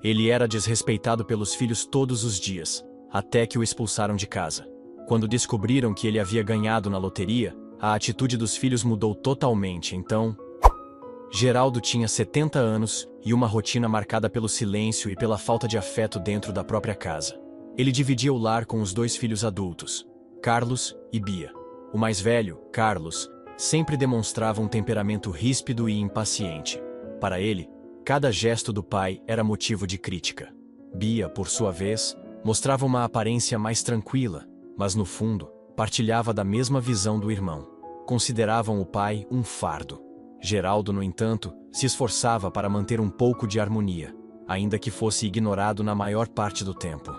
Ele era desrespeitado pelos filhos todos os dias, até que o expulsaram de casa. Quando descobriram que ele havia ganhado na loteria, a atitude dos filhos mudou totalmente. Então, Geraldo tinha 70 anos e uma rotina marcada pelo silêncio e pela falta de afeto dentro da própria casa. Ele dividia o lar com os dois filhos adultos, Carlos e Bia. O mais velho, Carlos, sempre demonstrava um temperamento ríspido e impaciente. Para ele, cada gesto do pai era motivo de crítica. Bia, por sua vez, mostrava uma aparência mais tranquila, mas no fundo, partilhava da mesma visão do irmão. Consideravam o pai um fardo. Geraldo, no entanto, se esforçava para manter um pouco de harmonia, ainda que fosse ignorado na maior parte do tempo.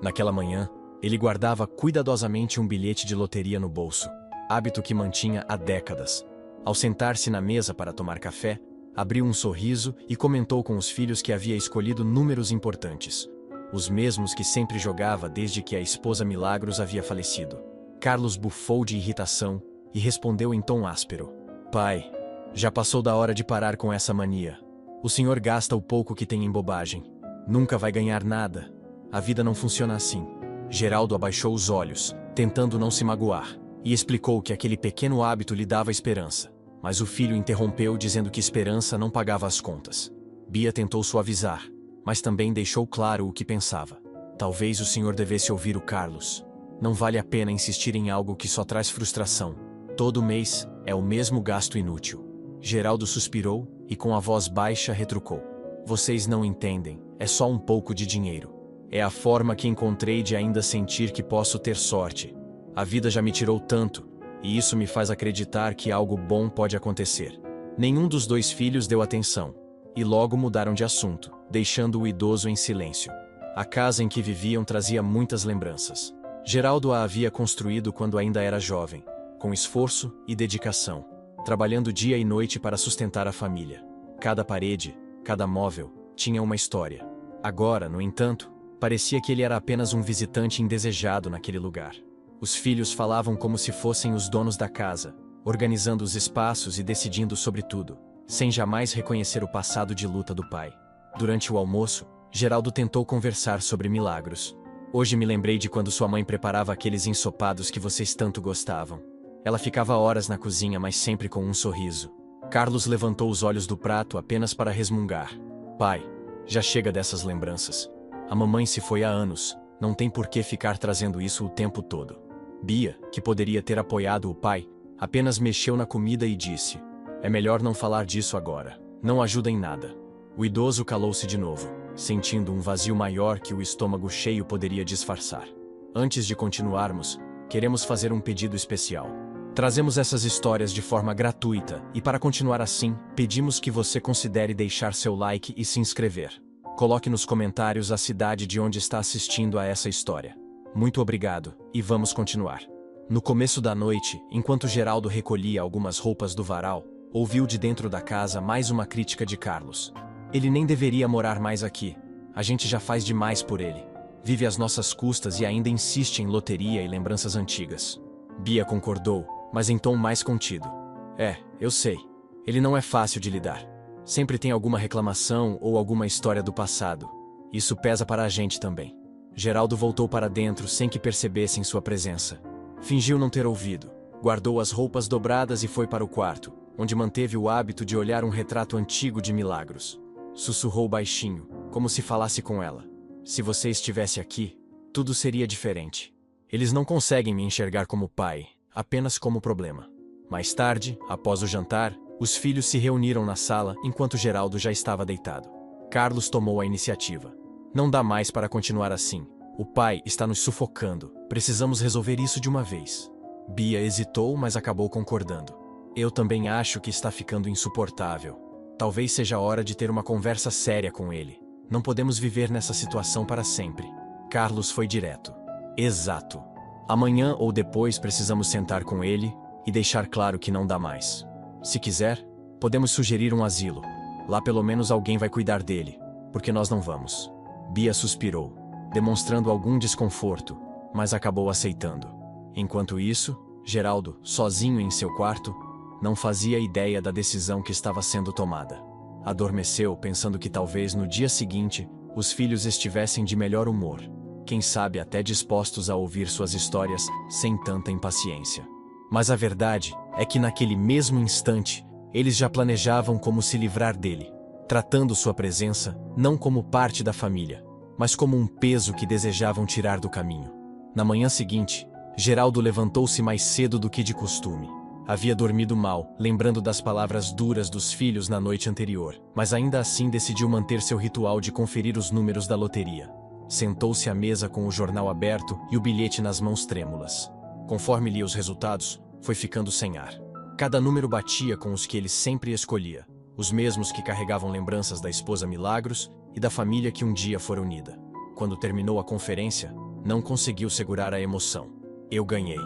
Naquela manhã, ele guardava cuidadosamente um bilhete de loteria no bolso, hábito que mantinha há décadas. Ao sentar-se na mesa para tomar café, abriu um sorriso e comentou com os filhos que havia escolhido números importantes, os mesmos que sempre jogava desde que a esposa Milagros havia falecido. Carlos bufou de irritação e respondeu em tom áspero: "Pai, já passou da hora de parar com essa mania. O senhor gasta o pouco que tem em bobagem. Nunca vai ganhar nada. A vida não funciona assim." Geraldo abaixou os olhos, tentando não se magoar, e explicou que aquele pequeno hábito lhe dava esperança. Mas o filho interrompeu dizendo que esperança não pagava as contas. Bia tentou suavizar, mas também deixou claro o que pensava. "Talvez o senhor devesse ouvir o Carlos. Não vale a pena insistir em algo que só traz frustração. Todo mês é o mesmo gasto inútil." Geraldo suspirou e com a voz baixa retrucou: "Vocês não entendem, é só um pouco de dinheiro. É a forma que encontrei de ainda sentir que posso ter sorte. A vida já me tirou tanto, e isso me faz acreditar que algo bom pode acontecer." Nenhum dos dois filhos deu atenção, e logo mudaram de assunto, deixando o idoso em silêncio. A casa em que viviam trazia muitas lembranças. Geraldo a havia construído quando ainda era jovem, com esforço e dedicação, trabalhando dia e noite para sustentar a família. Cada parede, cada móvel, tinha uma história. Agora, no entanto, parecia que ele era apenas um visitante indesejado naquele lugar. Os filhos falavam como se fossem os donos da casa, organizando os espaços e decidindo sobre tudo, sem jamais reconhecer o passado de luta do pai. Durante o almoço, Geraldo tentou conversar sobre Milagros. "Hoje me lembrei de quando sua mãe preparava aqueles ensopados que vocês tanto gostavam. Ela ficava horas na cozinha, mas sempre com um sorriso." Carlos levantou os olhos do prato apenas para resmungar: "Pai, já chega dessas lembranças. A mamãe se foi há anos, não tem por que ficar trazendo isso o tempo todo." Bia, que poderia ter apoiado o pai, apenas mexeu na comida e disse: "É melhor não falar disso agora. Não ajuda em nada." O idoso calou-se de novo, sentindo um vazio maior que o estômago cheio poderia disfarçar. "Antes de continuarmos, queremos fazer um pedido especial. Trazemos essas histórias de forma gratuita e, para continuar assim, pedimos que você considere deixar seu like e se inscrever. Coloque nos comentários a cidade de onde está assistindo a essa história. Muito obrigado, e vamos continuar." No começo da noite, enquanto Geraldo recolhia algumas roupas do varal, ouviu de dentro da casa mais uma crítica de Carlos. "Ele nem deveria morar mais aqui. A gente já faz demais por ele. Vive às nossas custas e ainda insiste em loteria e lembranças antigas." Bia concordou, mas em tom mais contido: "É, eu sei. Ele não é fácil de lidar. Sempre tem alguma reclamação ou alguma história do passado. Isso pesa para a gente também." Geraldo voltou para dentro sem que percebessem sua presença. Fingiu não ter ouvido, guardou as roupas dobradas e foi para o quarto, onde manteve o hábito de olhar um retrato antigo de Milagros. Sussurrou baixinho, como se falasse com ela: "Se você estivesse aqui, tudo seria diferente. Eles não conseguem me enxergar como pai, apenas como problema." Mais tarde, após o jantar, os filhos se reuniram na sala enquanto Geraldo já estava deitado. Carlos tomou a iniciativa: "Não dá mais para continuar assim. O pai está nos sufocando. Precisamos resolver isso de uma vez." Bia hesitou, mas acabou concordando: "Eu também acho que está ficando insuportável. Talvez seja hora de ter uma conversa séria com ele. Não podemos viver nessa situação para sempre." Carlos foi direto: "Exato. Amanhã ou depois precisamos sentar com ele e deixar claro que não dá mais. Se quiser, podemos sugerir um asilo. Lá pelo menos alguém vai cuidar dele, porque nós não vamos." Bia suspirou, demonstrando algum desconforto, mas acabou aceitando. Enquanto isso, Geraldo, sozinho em seu quarto, não fazia ideia da decisão que estava sendo tomada. Adormeceu pensando que talvez no dia seguinte os filhos estivessem de melhor humor, quem sabe até dispostos a ouvir suas histórias sem tanta impaciência. Mas a verdade é que naquele mesmo instante, eles já planejavam como se livrar dele, tratando sua presença não como parte da família, mas como um peso que desejavam tirar do caminho. Na manhã seguinte, Geraldo levantou-se mais cedo do que de costume. Havia dormido mal, lembrando das palavras duras dos filhos na noite anterior, mas ainda assim decidiu manter seu ritual de conferir os números da loteria. Sentou-se à mesa com o jornal aberto e o bilhete nas mãos trêmulas. Conforme lia os resultados, foi ficando sem ar. Cada número batia com os que ele sempre escolhia, os mesmos que carregavam lembranças da esposa Milagros e da família que um dia fora unida. Quando terminou a conferência, não conseguiu segurar a emoção. Eu ganhei.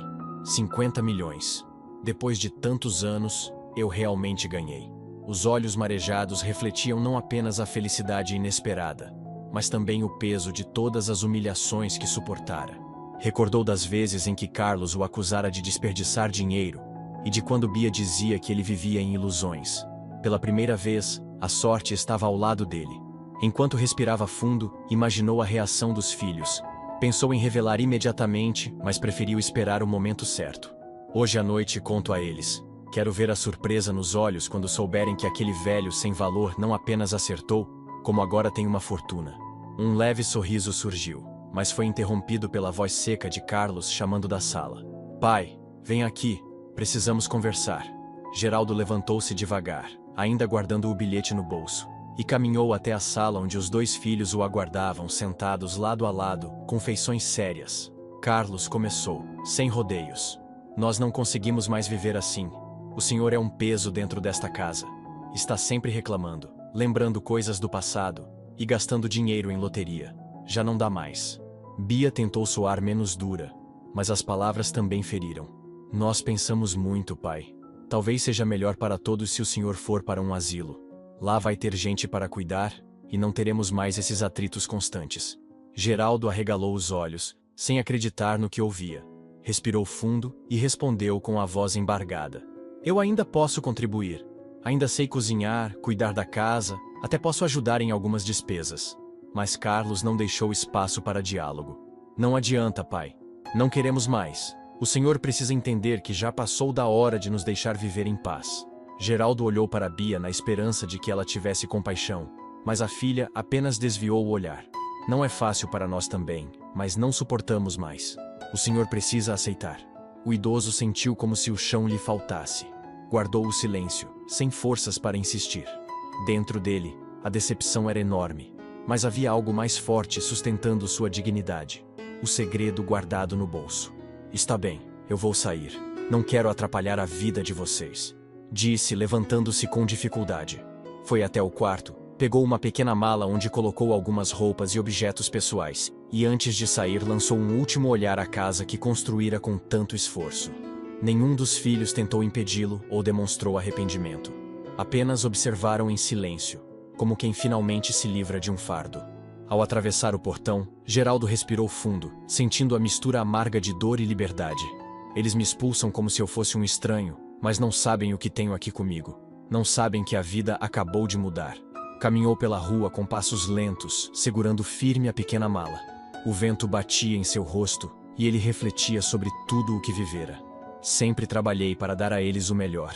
50 milhões. Depois de tantos anos, eu realmente ganhei. Os olhos marejados refletiam não apenas a felicidade inesperada, mas também o peso de todas as humilhações que suportara. Recordou das vezes em que Carlos o acusara de desperdiçar dinheiro e de quando Bia dizia que ele vivia em ilusões. Pela primeira vez, a sorte estava ao lado dele. Enquanto respirava fundo, imaginou a reação dos filhos. Pensou em revelar imediatamente, mas preferiu esperar o momento certo. Hoje à noite conto a eles. Quero ver a surpresa nos olhos quando souberem que aquele velho sem valor não apenas acertou, como agora tem uma fortuna. Um leve sorriso surgiu, mas foi interrompido pela voz seca de Carlos chamando da sala. Pai, vem aqui, precisamos conversar. Geraldo levantou-se devagar, ainda guardando o bilhete no bolso, e caminhou até a sala onde os dois filhos o aguardavam sentados lado a lado, com feições sérias. Carlos começou, sem rodeios. Nós não conseguimos mais viver assim. O senhor é um peso dentro desta casa. Está sempre reclamando, lembrando coisas do passado e gastando dinheiro em loteria. Já não dá mais. Bia tentou soar menos dura, mas as palavras também feriram. Nós pensamos muito, pai. Talvez seja melhor para todos se o senhor for para um asilo. Lá vai ter gente para cuidar e não teremos mais esses atritos constantes. Geraldo arregalou os olhos, sem acreditar no que ouvia. Respirou fundo e respondeu com a voz embargada. Eu ainda posso contribuir. Ainda sei cozinhar, cuidar da casa, até posso ajudar em algumas despesas. Mas Carlos não deixou espaço para diálogo. Não adianta, pai. Não queremos mais. O senhor precisa entender que já passou da hora de nos deixar viver em paz. Geraldo olhou para Bia na esperança de que ela tivesse compaixão, mas a filha apenas desviou o olhar. Não é fácil para nós também, mas não suportamos mais. O senhor precisa aceitar. O idoso sentiu como se o chão lhe faltasse. Guardou o silêncio, sem forças para insistir. Dentro dele, a decepção era enorme, mas havia algo mais forte sustentando sua dignidade. O segredo guardado no bolso. Está bem, eu vou sair. Não quero atrapalhar a vida de vocês, disse, levantando-se com dificuldade. Foi até o quarto, pegou uma pequena mala onde colocou algumas roupas e objetos pessoais, e antes de sair lançou um último olhar à casa que construíra com tanto esforço. Nenhum dos filhos tentou impedi-lo ou demonstrou arrependimento. Apenas observaram em silêncio, como quem finalmente se livra de um fardo. Ao atravessar o portão, Geraldo respirou fundo, sentindo a mistura amarga de dor e liberdade. Eles me expulsam como se eu fosse um estranho, mas não sabem o que tenho aqui comigo. Não sabem que a vida acabou de mudar. Caminhou pela rua com passos lentos, segurando firme a pequena mala. O vento batia em seu rosto e ele refletia sobre tudo o que vivera. Sempre trabalhei para dar a eles o melhor.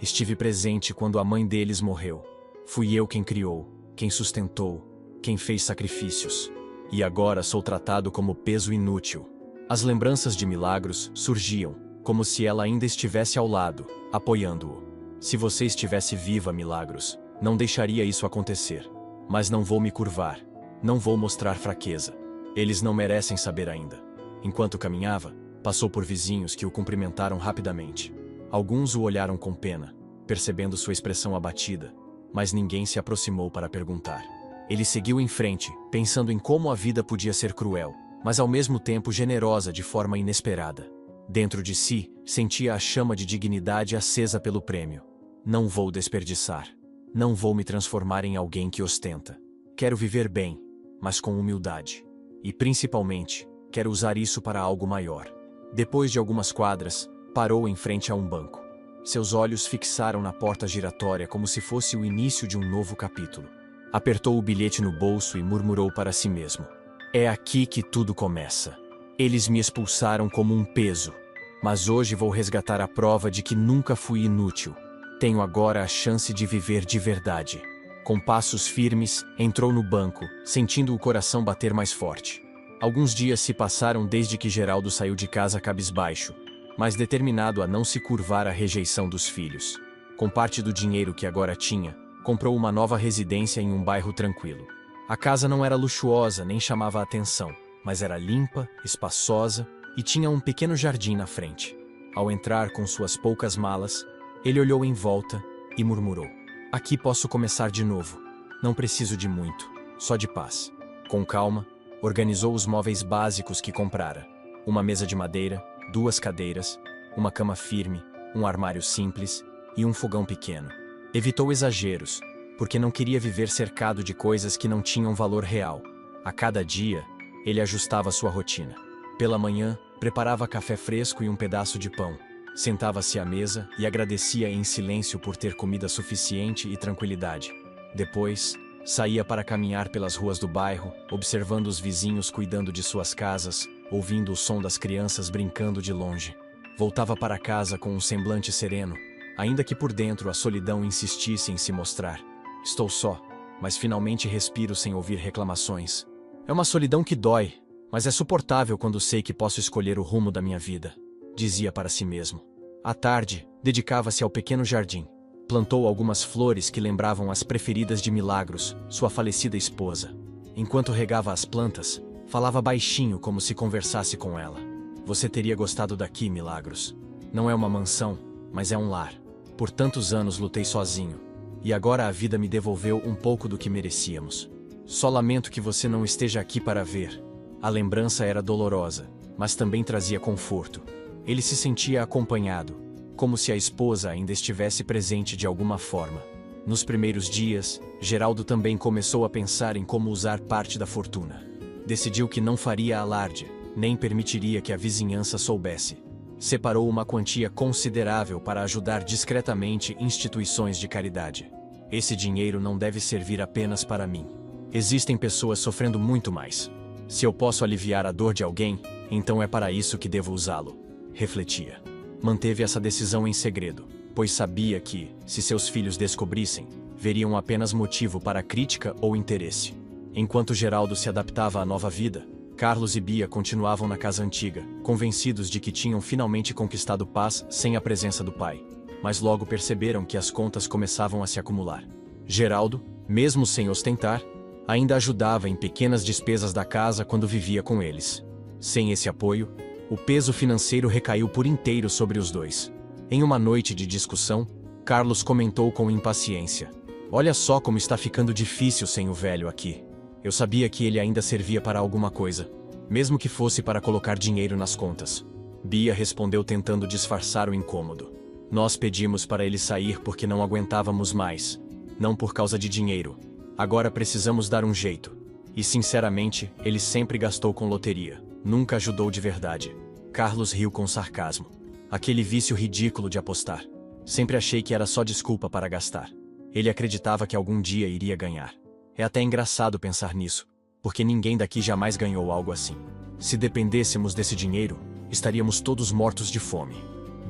Estive presente quando a mãe deles morreu. Fui eu quem criou, quem sustentou, quem fez sacrifícios. E agora sou tratado como peso inútil. As lembranças de Milagros surgiam, como se ela ainda estivesse ao lado, apoiando-o. Se você estivesse viva, Milagros, não deixaria isso acontecer. Mas não vou me curvar. Não vou mostrar fraqueza. Eles não merecem saber ainda. Enquanto caminhava, passou por vizinhos que o cumprimentaram rapidamente. Alguns o olharam com pena, percebendo sua expressão abatida, mas ninguém se aproximou para perguntar. Ele seguiu em frente, pensando em como a vida podia ser cruel, mas ao mesmo tempo generosa de forma inesperada. Dentro de si, sentia a chama de dignidade acesa pelo prêmio. Não vou desperdiçar. Não vou me transformar em alguém que ostenta. Quero viver bem, mas com humildade. E principalmente, quero usar isso para algo maior. Depois de algumas quadras, parou em frente a um banco. Seus olhos fixaram na porta giratória como se fosse o início de um novo capítulo. Apertou o bilhete no bolso e murmurou para si mesmo: é aqui que tudo começa. Eles me expulsaram como um peso, mas hoje vou resgatar a prova de que nunca fui inútil. Tenho agora a chance de viver de verdade. Com passos firmes, entrou no banco, sentindo o coração bater mais forte. Alguns dias se passaram desde que Geraldo saiu de casa cabisbaixo, mas determinado a não se curvar à rejeição dos filhos. Com parte do dinheiro que agora tinha, comprou uma nova residência em um bairro tranquilo. A casa não era luxuosa nem chamava a atenção, mas era limpa, espaçosa e tinha um pequeno jardim na frente. Ao entrar com suas poucas malas, ele olhou em volta e murmurou: aqui posso começar de novo. Não preciso de muito, só de paz. Com calma, organizou os móveis básicos que comprara: uma mesa de madeira, 2 cadeiras, uma cama firme, um armário simples e um fogão pequeno. Evitou exageros, porque não queria viver cercado de coisas que não tinham valor real. A cada dia, ele ajustava sua rotina. Pela manhã, preparava café fresco e um pedaço de pão. Sentava-se à mesa e agradecia em silêncio por ter comida suficiente e tranquilidade. Depois, saía para caminhar pelas ruas do bairro, observando os vizinhos cuidando de suas casas, ouvindo o som das crianças brincando de longe. Voltava para casa com um semblante sereno, ainda que por dentro a solidão insistisse em se mostrar. Estou só, mas finalmente respiro sem ouvir reclamações. É uma solidão que dói, mas é suportável quando sei que posso escolher o rumo da minha vida, dizia para si mesmo. À tarde, dedicava-se ao pequeno jardim. Plantou algumas flores que lembravam as preferidas de Milagros, sua falecida esposa. Enquanto regava as plantas, falava baixinho como se conversasse com ela. Você teria gostado daqui, Milagros. Não é uma mansão, mas é um lar. Por tantos anos lutei sozinho, e agora a vida me devolveu um pouco do que merecíamos. Só lamento que você não esteja aqui para ver. A lembrança era dolorosa, mas também trazia conforto. Ele se sentia acompanhado, como se a esposa ainda estivesse presente de alguma forma. Nos primeiros dias, Geraldo também começou a pensar em como usar parte da fortuna. Decidiu que não faria alarde, nem permitiria que a vizinhança soubesse. Separou uma quantia considerável para ajudar discretamente instituições de caridade. Esse dinheiro não deve servir apenas para mim. Existem pessoas sofrendo muito mais. Se eu posso aliviar a dor de alguém, então é para isso que devo usá-lo, refletia. Manteve essa decisão em segredo, pois sabia que, se seus filhos descobrissem, veriam apenas motivo para crítica ou interesse. Enquanto Geraldo se adaptava à nova vida, Carlos e Bia continuavam na casa antiga, convencidos de que tinham finalmente conquistado paz sem a presença do pai. Mas logo perceberam que as contas começavam a se acumular. Geraldo, mesmo sem ostentar, ainda ajudava em pequenas despesas da casa quando vivia com eles. Sem esse apoio, o peso financeiro recaiu por inteiro sobre os dois. Em uma noite de discussão, Carlos comentou com impaciência: olha só como está ficando difícil sem o velho aqui. Eu sabia que ele ainda servia para alguma coisa, mesmo que fosse para colocar dinheiro nas contas. Bia respondeu tentando disfarçar o incômodo. Nós pedimos para ele sair porque não aguentávamos mais, não por causa de dinheiro. Agora precisamos dar um jeito. E sinceramente, ele sempre gastou com loteria. Nunca ajudou de verdade. Carlos riu com sarcasmo. Aquele vício ridículo de apostar. Sempre achei que era só desculpa para gastar. Ele acreditava que algum dia iria ganhar. É até engraçado pensar nisso, porque ninguém daqui jamais ganhou algo assim. Se dependêssemos desse dinheiro, estaríamos todos mortos de fome.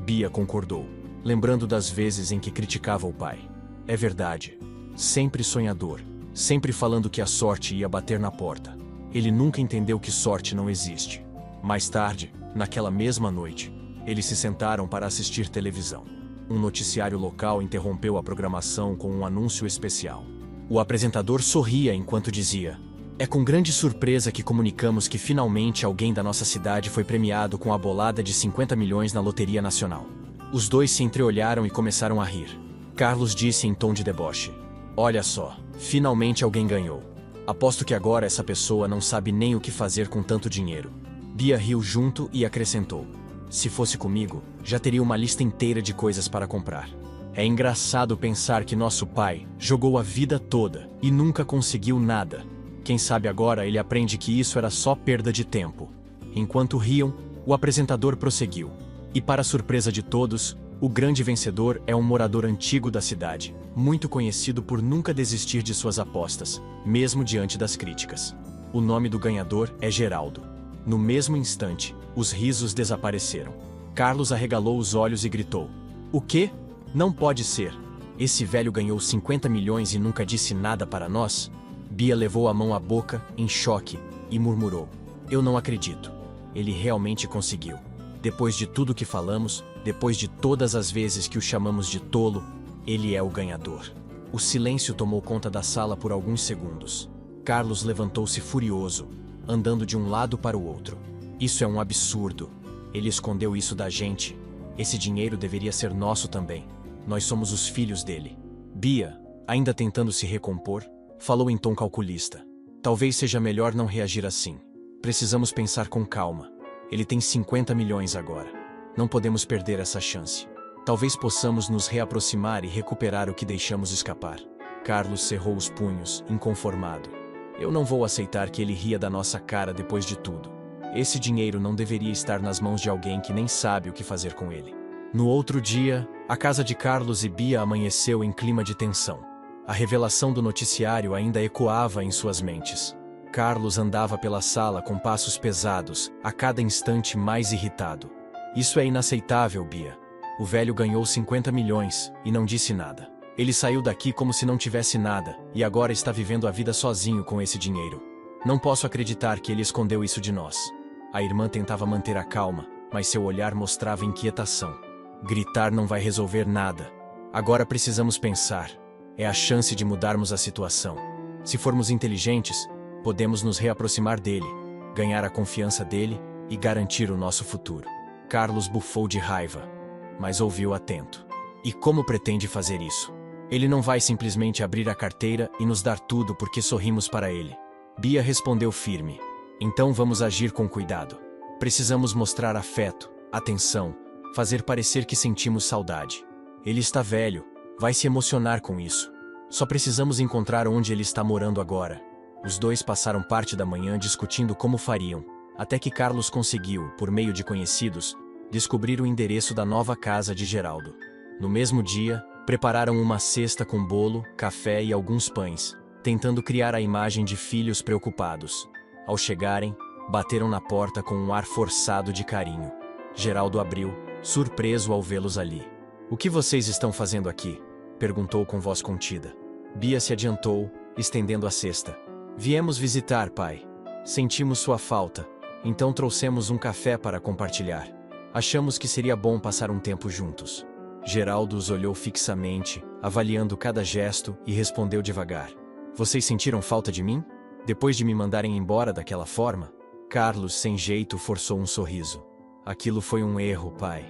Bia concordou, lembrando das vezes em que criticava o pai. É verdade. Sempre sonhador. Sempre falando que a sorte ia bater na porta. Ele nunca entendeu que sorte não existe. Mais tarde, naquela mesma noite, eles se sentaram para assistir televisão. Um noticiário local interrompeu a programação com um anúncio especial. O apresentador sorria enquanto dizia: é com grande surpresa que comunicamos que finalmente alguém da nossa cidade foi premiado com a bolada de 50 milhões na Loteria Nacional. Os dois se entreolharam e começaram a rir. Carlos disse em tom de deboche: olha só, finalmente alguém ganhou. Aposto que agora essa pessoa não sabe nem o que fazer com tanto dinheiro. Bia riu junto e acrescentou: se fosse comigo, já teria uma lista inteira de coisas para comprar. É engraçado pensar que nosso pai jogou a vida toda e nunca conseguiu nada. Quem sabe agora ele aprende que isso era só perda de tempo. Enquanto riam, o apresentador prosseguiu. E para surpresa de todos, O grande vencedor é um morador antigo da cidade, muito conhecido por nunca desistir de suas apostas, mesmo diante das críticas. O nome do ganhador é Geraldo. No mesmo instante, os risos desapareceram. Carlos arregalou os olhos e gritou: "O quê? Não pode ser! Esse velho ganhou 50 milhões e nunca disse nada para nós?" Bia levou a mão à boca, em choque, e murmurou: "Eu não acredito. Ele realmente conseguiu. Depois de tudo que falamos, depois de todas as vezes que o chamamos de tolo, ele é o ganhador." O silêncio tomou conta da sala por alguns segundos. Carlos levantou-se furioso, andando de um lado para o outro. "Isso é um absurdo. Ele escondeu isso da gente. Esse dinheiro deveria ser nosso também. Nós somos os filhos dele." Bia, ainda tentando se recompor, falou em tom calculista: "Talvez seja melhor não reagir assim. Precisamos pensar com calma. Ele tem 50 milhões agora. Não podemos perder essa chance. Talvez possamos nos reaproximar e recuperar o que deixamos escapar." Carlos cerrou os punhos, inconformado. "Eu não vou aceitar que ele ria da nossa cara depois de tudo. Esse dinheiro não deveria estar nas mãos de alguém que nem sabe o que fazer com ele." No outro dia, a casa de Carlos e Bia amanheceu em clima de tensão. A revelação do noticiário ainda ecoava em suas mentes. Carlos andava pela sala com passos pesados, a cada instante mais irritado. "Isso é inaceitável, Bia. O velho ganhou 50 milhões e não disse nada. Ele saiu daqui como se não tivesse nada e agora está vivendo a vida sozinho com esse dinheiro. Não posso acreditar que ele escondeu isso de nós." A irmã tentava manter a calma, mas seu olhar mostrava inquietação. "Gritar não vai resolver nada. Agora precisamos pensar. É a chance de mudarmos a situação. Se formos inteligentes, podemos nos reaproximar dele, ganhar a confiança dele e garantir o nosso futuro." Carlos bufou de raiva, mas ouviu atento. "E como pretende fazer isso? Ele não vai simplesmente abrir a carteira e nos dar tudo porque sorrimos para ele." Bia respondeu firme: "Então vamos agir com cuidado. Precisamos mostrar afeto, atenção, fazer parecer que sentimos saudade. Ele está velho, vai se emocionar com isso. Só precisamos encontrar onde ele está morando agora." Os dois passaram parte da manhã discutindo como fariam, até que Carlos conseguiu, por meio de conhecidos, descobrir o endereço da nova casa de Geraldo. No mesmo dia, prepararam uma cesta com bolo, café e alguns pães, tentando criar a imagem de filhos preocupados. Ao chegarem, bateram na porta com um ar forçado de carinho. Geraldo abriu, surpreso ao vê-los ali. "O que vocês estão fazendo aqui?" perguntou com voz contida. Bia se adiantou, estendendo a cesta. "Viemos visitar, pai. Sentimos sua falta, então trouxemos um café para compartilhar. Achamos que seria bom passar um tempo juntos." Geraldo os olhou fixamente, avaliando cada gesto, e respondeu devagar: "Vocês sentiram falta de mim? Depois de me mandarem embora daquela forma?" Carlos, sem jeito, forçou um sorriso. "Aquilo foi um erro, pai.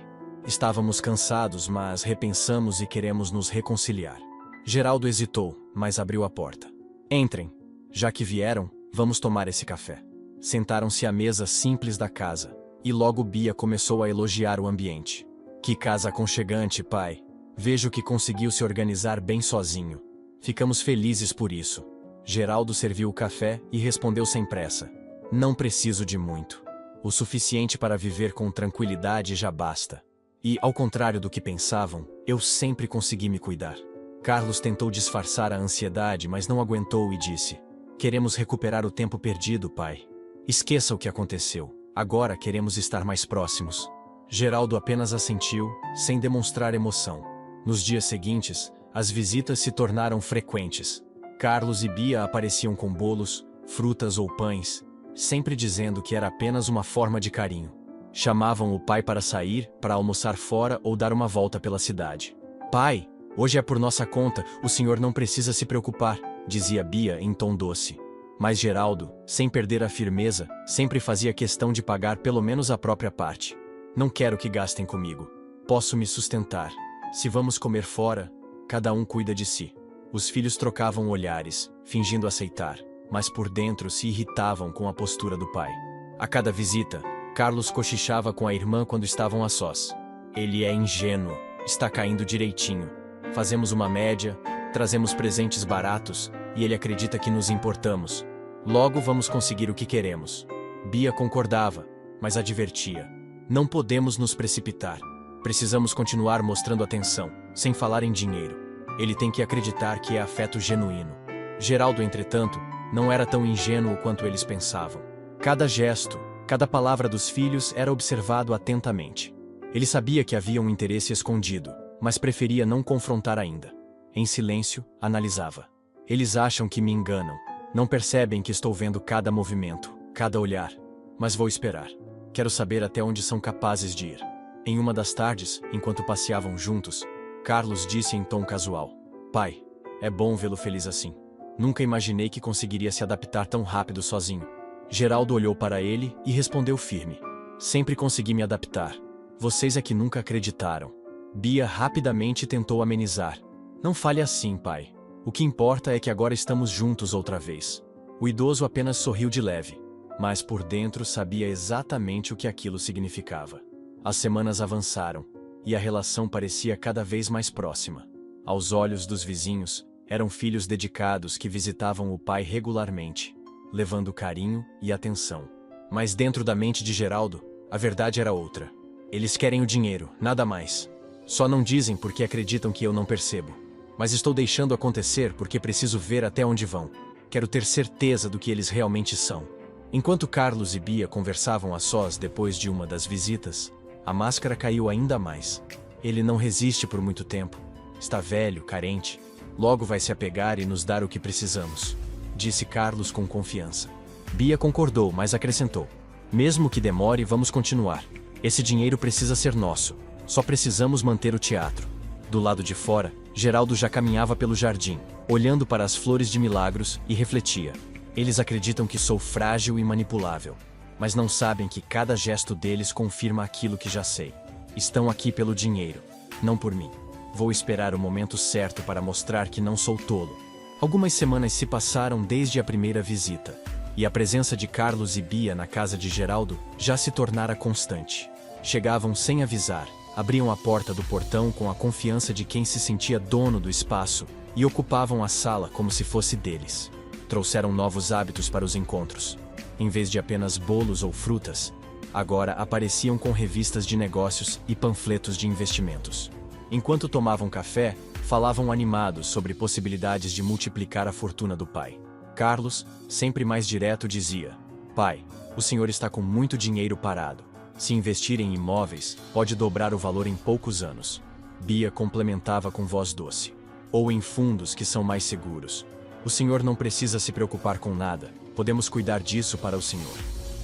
Estávamos cansados, mas repensamos e queremos nos reconciliar." Geraldo hesitou, mas abriu a porta. "Entrem. Já que vieram, vamos tomar esse café." Sentaram-se à mesa simples da casa, e logo Bia começou a elogiar o ambiente. "Que casa aconchegante, pai. Vejo que conseguiu se organizar bem sozinho. Ficamos felizes por isso." Geraldo serviu o café e respondeu sem pressa: "Não preciso de muito. O suficiente para viver com tranquilidade já basta. E, ao contrário do que pensavam, eu sempre consegui me cuidar." Carlos tentou disfarçar a ansiedade, mas não aguentou e disse: "Queremos recuperar o tempo perdido, pai. Esqueça o que aconteceu. Agora queremos estar mais próximos." Geraldo apenas assentiu, sem demonstrar emoção. Nos dias seguintes, as visitas se tornaram frequentes. Carlos e Bia apareciam com bolos, frutas ou pães, sempre dizendo que era apenas uma forma de carinho. Chamavam o pai para sair, para almoçar fora ou dar uma volta pela cidade. "Pai, hoje é por nossa conta, o senhor não precisa se preocupar", dizia Bia em tom doce. Mas Geraldo, sem perder a firmeza, sempre fazia questão de pagar pelo menos a própria parte. "Não quero que gastem comigo. Posso me sustentar. Se vamos comer fora, cada um cuida de si." Os filhos trocavam olhares, fingindo aceitar, mas por dentro se irritavam com a postura do pai. A cada visita, Carlos cochichava com a irmã quando estavam a sós. "Ele é ingênuo, está caindo direitinho. Fazemos uma média, trazemos presentes baratos, e ele acredita que nos importamos. Logo vamos conseguir o que queremos." Bia concordava, mas advertia: "Não podemos nos precipitar. Precisamos continuar mostrando atenção, sem falar em dinheiro. Ele tem que acreditar que é afeto genuíno. Geraldo, entretanto, não era tão ingênuo quanto eles pensavam. Cada gesto, cada palavra dos filhos era observado atentamente. Ele sabia que havia um interesse escondido, mas preferia não confrontar ainda. Em silêncio, analisava. Eles acham que me enganam. Não percebem que estou vendo cada movimento, cada olhar. Mas vou esperar. Quero saber até onde são capazes de ir. Em uma das tardes, enquanto passeavam juntos, Carlos disse em tom casual: Pai, é bom vê-lo feliz assim. Nunca imaginei que conseguiria se adaptar tão rápido sozinho. Geraldo olhou para ele e respondeu firme: Sempre consegui me adaptar. Vocês é que nunca acreditaram. Bia rapidamente tentou amenizar. Não fale assim, pai. O que importa é que agora estamos juntos outra vez. O idoso apenas sorriu de leve, mas por dentro sabia exatamente o que aquilo significava. As semanas avançaram, e a relação parecia cada vez mais próxima. Aos olhos dos vizinhos, eram filhos dedicados que visitavam o pai regularmente, levando carinho e atenção. Mas dentro da mente de Geraldo, a verdade era outra. Eles querem o dinheiro, nada mais. Só não dizem porque acreditam que eu não percebo. Mas estou deixando acontecer porque preciso ver até onde vão. Quero ter certeza do que eles realmente são. Enquanto Carlos e Bia conversavam a sós depois de uma das visitas, a máscara caiu ainda mais. Ele não resiste por muito tempo. Está velho, carente. Logo vai se apegar e nos dar o que precisamos, disse Carlos com confiança. Bia concordou, mas acrescentou: Mesmo que demore, vamos continuar. Esse dinheiro precisa ser nosso. Só precisamos manter o teatro. Do lado de fora, Geraldo já caminhava pelo jardim, olhando para as flores de milagros e refletia. Eles acreditam que sou frágil e manipulável, mas não sabem que cada gesto deles confirma aquilo que já sei. Estão aqui pelo dinheiro, não por mim. Vou esperar o momento certo para mostrar que não sou tolo. Algumas semanas se passaram desde a primeira visita, e a presença de Carlos e Bia na casa de Geraldo já se tornara constante. Chegavam sem avisar, abriam a porta do portão com a confiança de quem se sentia dono do espaço e ocupavam a sala como se fosse deles. Trouxeram novos hábitos para os encontros. Em vez de apenas bolos ou frutas, agora apareciam com revistas de negócios e panfletos de investimentos. Enquanto tomavam café, falavam animados sobre possibilidades de multiplicar a fortuna do pai. Carlos, sempre mais direto, dizia: Pai, o senhor está com muito dinheiro parado. Se investir em imóveis, pode dobrar o valor em poucos anos. Bia complementava com voz doce: Ou em fundos que são mais seguros. O senhor não precisa se preocupar com nada, podemos cuidar disso para o senhor.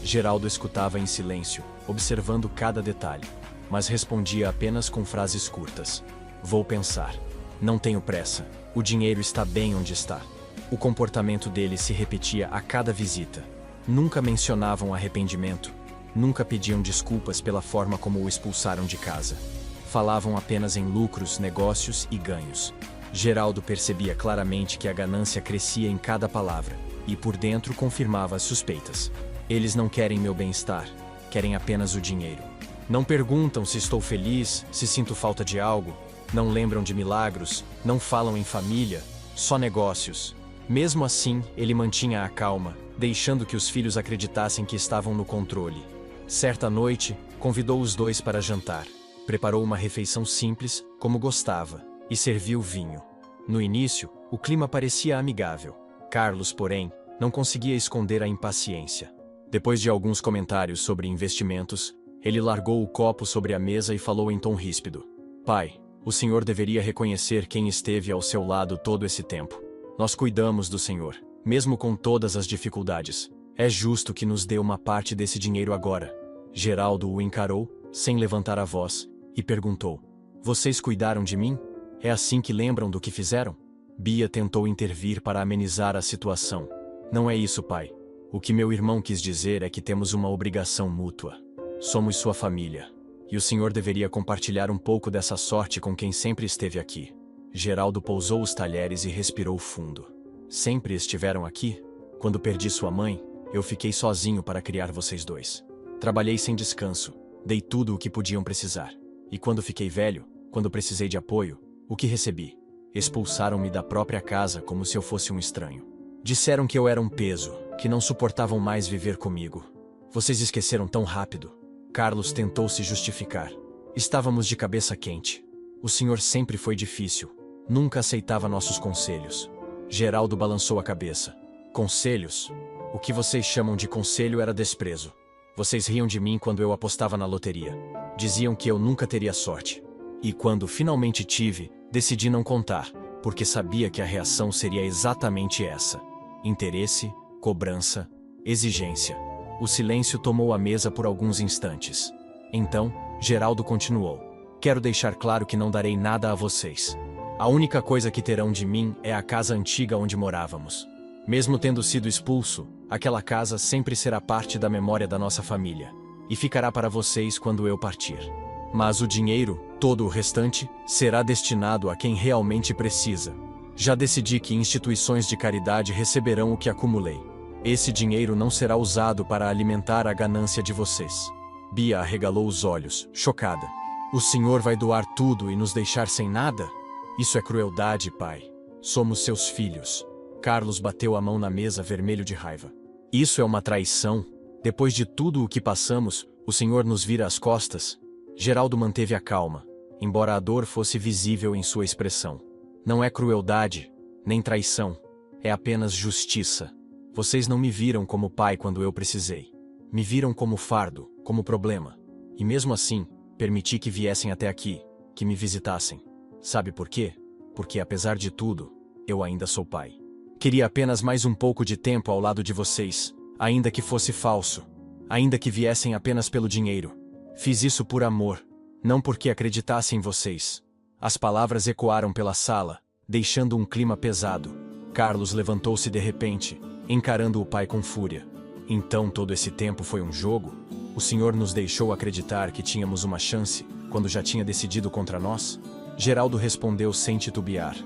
Geraldo escutava em silêncio, observando cada detalhe, mas respondia apenas com frases curtas: Vou pensar. Não tenho pressa, o dinheiro está bem onde está. O comportamento dele se repetia a cada visita. Nunca mencionavam arrependimento, nunca pediam desculpas pela forma como o expulsaram de casa. Falavam apenas em lucros, negócios e ganhos. Geraldo percebia claramente que a ganância crescia em cada palavra, e por dentro confirmava as suspeitas. Eles não querem meu bem-estar, querem apenas o dinheiro. Não perguntam se estou feliz, se sinto falta de algo, não lembram de milagros, não falam em família, só negócios. Mesmo assim, ele mantinha a calma, deixando que os filhos acreditassem que estavam no controle. Certa noite, convidou os dois para jantar. Preparou uma refeição simples, como gostava, e serviu vinho. No início, o clima parecia amigável. Carlos, porém, não conseguia esconder a impaciência. Depois de alguns comentários sobre investimentos, ele largou o copo sobre a mesa e falou em tom ríspido: Pai, o senhor deveria reconhecer quem esteve ao seu lado todo esse tempo. Nós cuidamos do senhor, mesmo com todas as dificuldades. É justo que nos dê uma parte desse dinheiro agora. Geraldo o encarou, sem levantar a voz, e perguntou: Vocês cuidaram de mim? É assim que lembram do que fizeram? Bia tentou intervir para amenizar a situação. Não é isso, pai. O que meu irmão quis dizer é que temos uma obrigação mútua. Somos sua família. E o senhor deveria compartilhar um pouco dessa sorte com quem sempre esteve aqui. Geraldo pousou os talheres e respirou fundo. Sempre estiveram aqui? Quando perdi sua mãe, eu fiquei sozinho para criar vocês dois. Trabalhei sem descanso, dei tudo o que podiam precisar. E quando fiquei velho, quando precisei de apoio, o que recebi? Expulsaram-me da própria casa como se eu fosse um estranho. Disseram que eu era um peso, que não suportavam mais viver comigo. Vocês esqueceram tão rápido. Carlos tentou se justificar. Estávamos de cabeça quente. O senhor sempre foi difícil. Nunca aceitava nossos conselhos. Geraldo balançou a cabeça. Conselhos? O que vocês chamam de conselho era desprezo. Vocês riam de mim quando eu apostava na loteria. Diziam que eu nunca teria sorte. E quando finalmente tive, decidi não contar, porque sabia que a reação seria exatamente essa: interesse, cobrança, exigência. O silêncio tomou a mesa por alguns instantes. Então, Geraldo continuou. Quero deixar claro que não darei nada a vocês. A única coisa que terão de mim é a casa antiga onde morávamos. Mesmo tendo sido expulso, aquela casa sempre será parte da memória da nossa família, e ficará para vocês quando eu partir. Mas o dinheiro, todo o restante, será destinado a quem realmente precisa. Já decidi que instituições de caridade receberão o que acumulei. Esse dinheiro não será usado para alimentar a ganância de vocês. Bia arregalou os olhos, chocada. O senhor vai doar tudo e nos deixar sem nada? Isso é crueldade, pai. Somos seus filhos. Carlos bateu a mão na mesa, vermelho de raiva. Isso é uma traição. Depois de tudo o que passamos, o senhor nos vira as costas. Geraldo manteve a calma, embora a dor fosse visível em sua expressão. Não é crueldade, nem traição. É apenas justiça. Vocês não me viram como pai quando eu precisei. Me viram como fardo, como problema. E mesmo assim, permiti que viessem até aqui, que me visitassem. Sabe por quê? Porque apesar de tudo, eu ainda sou pai. Queria apenas mais um pouco de tempo ao lado de vocês, ainda que fosse falso, ainda que viessem apenas pelo dinheiro. Fiz isso por amor, não porque acreditasse em vocês. As palavras ecoaram pela sala, deixando um clima pesado. Carlos levantou-se de repente, encarando o pai com fúria. Então todo esse tempo foi um jogo? O senhor nos deixou acreditar que tínhamos uma chance, quando já tinha decidido contra nós? Geraldo respondeu sem titubear.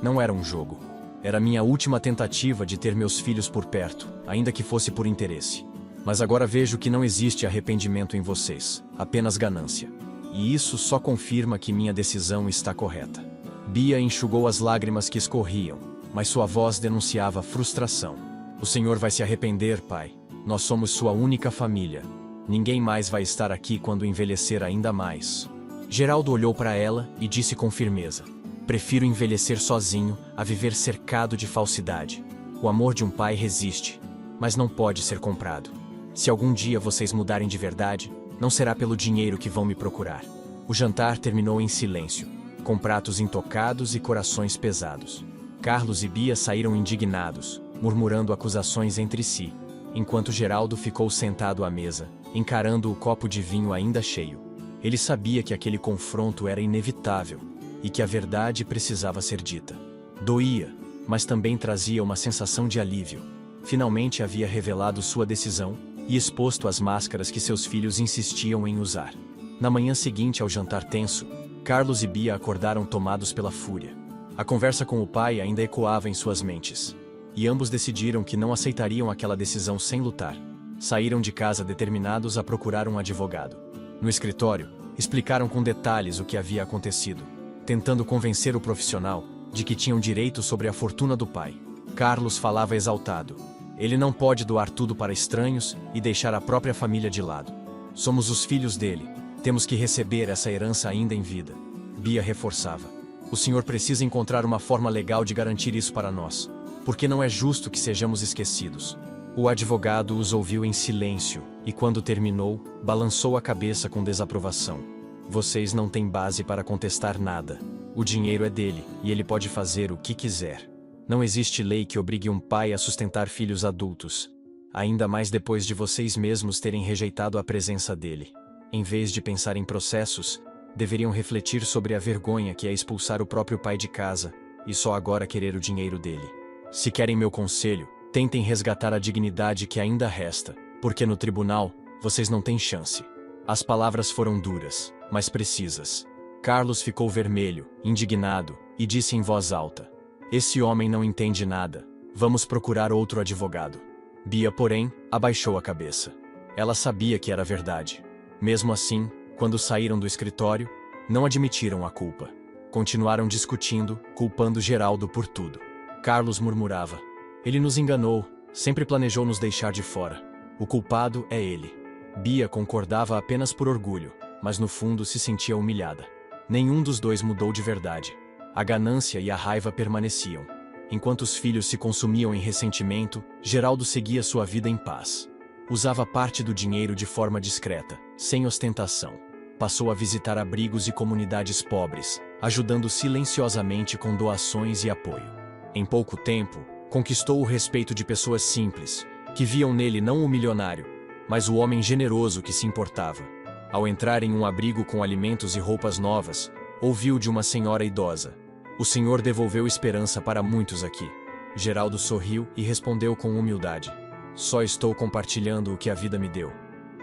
Não era um jogo. Era minha última tentativa de ter meus filhos por perto, ainda que fosse por interesse. Mas agora vejo que não existe arrependimento em vocês, apenas ganância. E isso só confirma que minha decisão está correta. Bia enxugou as lágrimas que escorriam, mas sua voz denunciava frustração. O senhor vai se arrepender, pai. Nós somos sua única família. Ninguém mais vai estar aqui quando envelhecer ainda mais. Geraldo olhou para ela e disse com firmeza: prefiro envelhecer sozinho a viver cercado de falsidade. O amor de um pai resiste, mas não pode ser comprado. Se algum dia vocês mudarem de verdade, não será pelo dinheiro que vão me procurar. O jantar terminou em silêncio, com pratos intocados e corações pesados. Carlos e Bia saíram indignados, murmurando acusações entre si, enquanto Geraldo ficou sentado à mesa, encarando o copo de vinho ainda cheio. Ele sabia que aquele confronto era inevitável, e que a verdade precisava ser dita. Doía, mas também trazia uma sensação de alívio. Finalmente havia revelado sua decisão e exposto as máscaras que seus filhos insistiam em usar. Na manhã seguinte ao jantar tenso, Carlos e Bia acordaram tomados pela fúria. A conversa com o pai ainda ecoava em suas mentes, e ambos decidiram que não aceitariam aquela decisão sem lutar. Saíram de casa determinados a procurar um advogado. No escritório, explicaram com detalhes o que havia acontecido, tentando convencer o profissional de que tinham direito sobre a fortuna do pai. Carlos falava exaltado. Ele não pode doar tudo para estranhos e deixar a própria família de lado. Somos os filhos dele. Temos que receber essa herança ainda em vida. Bia reforçava. O senhor precisa encontrar uma forma legal de garantir isso para nós, porque não é justo que sejamos esquecidos. O advogado os ouviu em silêncio e, quando terminou, balançou a cabeça com desaprovação. Vocês não têm base para contestar nada. O dinheiro é dele e ele pode fazer o que quiser. Não existe lei que obrigue um pai a sustentar filhos adultos, ainda mais depois de vocês mesmos terem rejeitado a presença dele. Em vez de pensar em processos, deveriam refletir sobre a vergonha que é expulsar o próprio pai de casa e só agora querer o dinheiro dele. Se querem meu conselho, tentem resgatar a dignidade que ainda resta, porque no tribunal, vocês não têm chance. As palavras foram duras, mas precisas. Carlos ficou vermelho, indignado, e disse em voz alta: esse homem não entende nada. Vamos procurar outro advogado. Bia, porém, abaixou a cabeça. Ela sabia que era verdade. Mesmo assim, quando saíram do escritório, não admitiram a culpa. Continuaram discutindo, culpando Geraldo por tudo. Carlos murmurava: ele nos enganou, sempre planejou nos deixar de fora. O culpado é ele. Bia concordava apenas por orgulho. mas no fundo se sentia humilhada. Nenhum dos dois mudou de verdade. A ganância e a raiva permaneciam. Enquanto os filhos se consumiam em ressentimento, Geraldo seguia sua vida em paz. Usava parte do dinheiro de forma discreta, sem ostentação. Passou a visitar abrigos e comunidades pobres, ajudando silenciosamente com doações e apoio. Em pouco tempo, conquistou o respeito de pessoas simples, que viam nele não o milionário, mas o homem generoso que se importava. Ao entrar em um abrigo com alimentos e roupas novas, ouviu de uma senhora idosa: "O Senhor devolveu esperança para muitos aqui." Geraldo sorriu e respondeu com humildade: "Só estou compartilhando o que a vida me deu.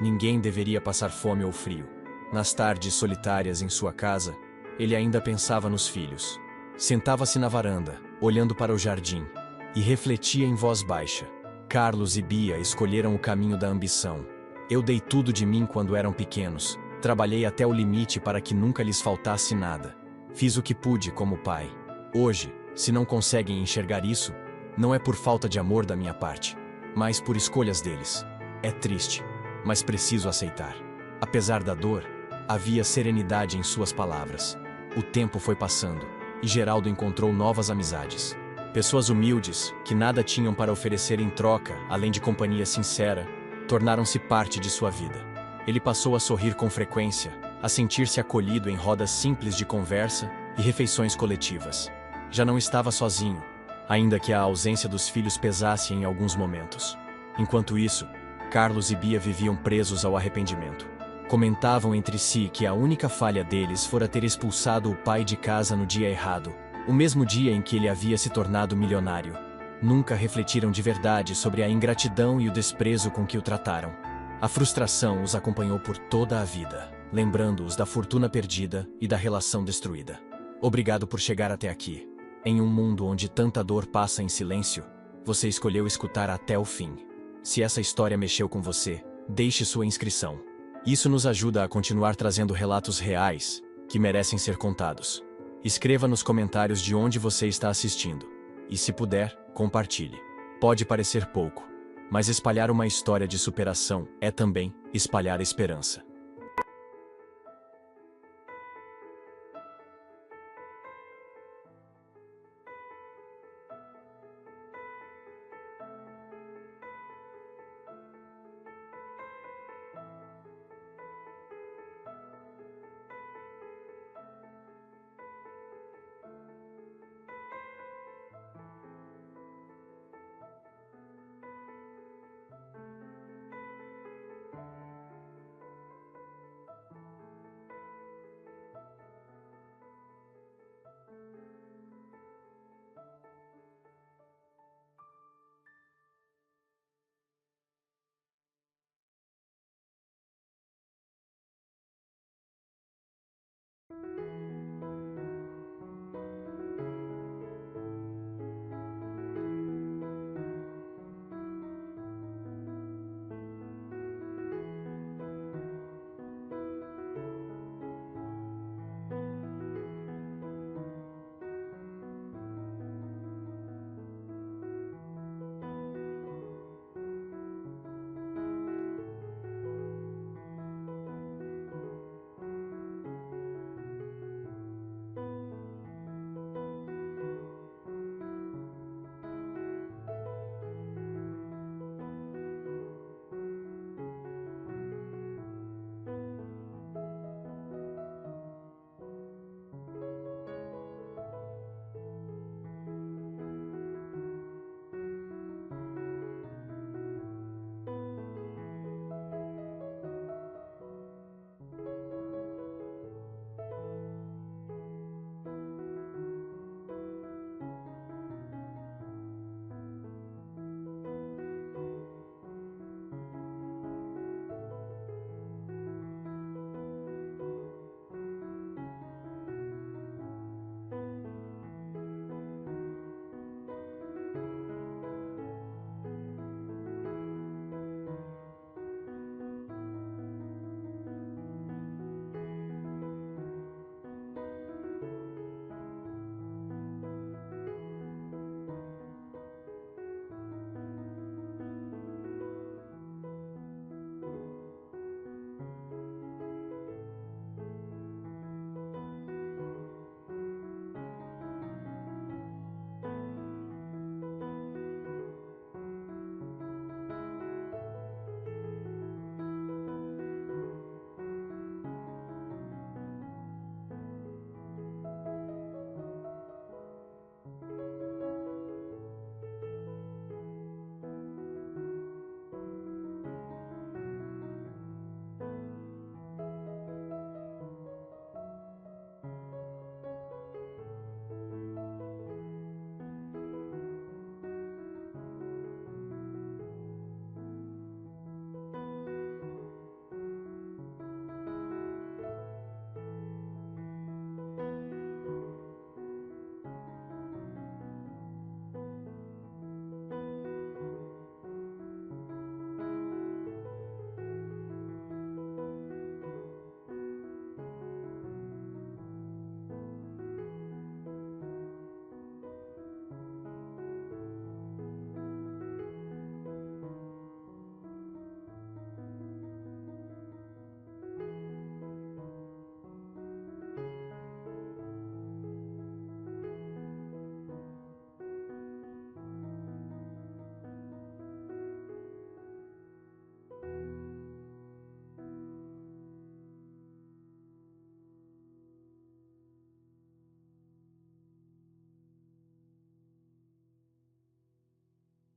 Ninguém deveria passar fome ou frio." Nas tardes solitárias em sua casa, ele ainda pensava nos filhos. Sentava-se na varanda, olhando para o jardim, e refletia em voz baixa: Carlos e Bia escolheram o caminho da ambição. Eu dei tudo de mim quando eram pequenos. Trabalhei até o limite para que nunca lhes faltasse nada. Fiz o que pude como pai. Hoje, se não conseguem enxergar isso, não é por falta de amor da minha parte, mas por escolhas deles. É triste, mas preciso aceitar. Apesar da dor, havia serenidade em suas palavras. O tempo foi passando, e Geraldo encontrou novas amizades. Pessoas humildes, que nada tinham para oferecer em troca, além de companhia sincera, tornaram-se parte de sua vida. Ele passou a sorrir com frequência, a sentir-se acolhido em rodas simples de conversa e refeições coletivas. Já não estava sozinho, ainda que a ausência dos filhos pesasse em alguns momentos. Enquanto isso, Carlos e Bia viviam presos ao arrependimento. Comentavam entre si que a única falha deles fora ter expulsado o pai de casa no dia errado, o mesmo dia em que ele havia se tornado milionário. Nunca refletiram de verdade sobre a ingratidão e o desprezo com que o trataram. A frustração os acompanhou por toda a vida, lembrando-os da fortuna perdida e da relação destruída. Obrigado por chegar até aqui. Em um mundo onde tanta dor passa em silêncio, você escolheu escutar até o fim. Se essa história mexeu com você, deixe sua inscrição. Isso nos ajuda a continuar trazendo relatos reais, que merecem ser contados. Escreva nos comentários de onde você está assistindo. E se puder, compartilhe. Pode parecer pouco, mas espalhar uma história de superação é também espalhar esperança.